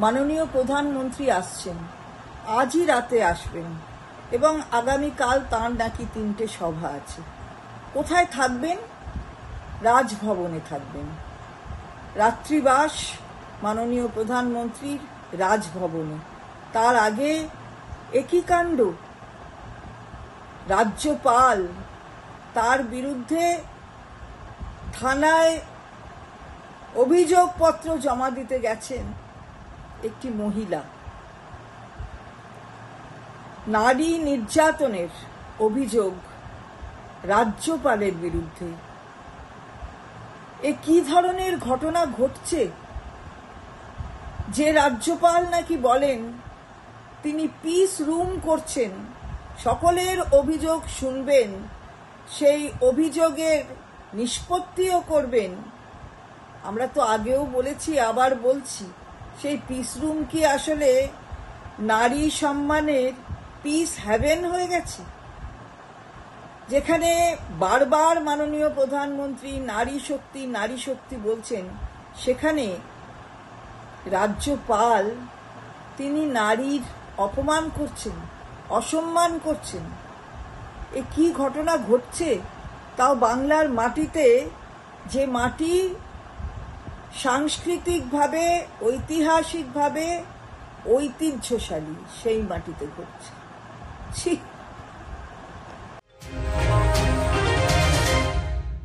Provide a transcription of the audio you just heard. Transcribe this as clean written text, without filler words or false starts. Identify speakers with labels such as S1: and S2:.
S1: মাননীয় প্রধানমন্ত্রী আসছেন, আজই রাতে আসবেন এবং আগামীকাল তাঁর নাকি 3টে সভা আছে। কোথায় থাকবেন? রাজভবনে থাকবেন। রাত্রিবাস মাননীয় প্রধানমন্ত্রীর রাজভবনে। তার আগে একই কাণ্ড, রাজ্যপাল তার বিরুদ্ধে থানায় অভিযোগপত্র জমা দিতে গেছেন একটি মহিলা, নারী নির্যাতনের অভিযোগ রাজ্যপালের বিরুদ্ধে। এ কি ধরনের ঘটনা ঘটছে যে রাজ্যপাল নাকি বলেন তিনি পিস রুম করছেন, সকলের অভিযোগ শুনবেন, সেই অভিযোগের নিষ্পত্তিও করবেন। আমরা তো আগেও বলেছি, আবার বলছি, সেই পিস রুম কি আসলে নারী সম্মানের পিস হ্যাভেন হয়ে গেছে, যেখানে বারবার মাননীয় প্রধানমন্ত্রী নারী শক্তি বলছেন, সেখানে রাজ্যপাল তিনি নারীর অপমান করছেন, অসম্মান করছেন। এ কি ঘটনা ঘটছে? তাও বাংলার মাটিতে, যে মাটি সাংস্কৃতিকভাবে ঐতিহাসিকভাবে ঐতিহ্যশালী, সেই মাটিতে ঘটছে। ছি।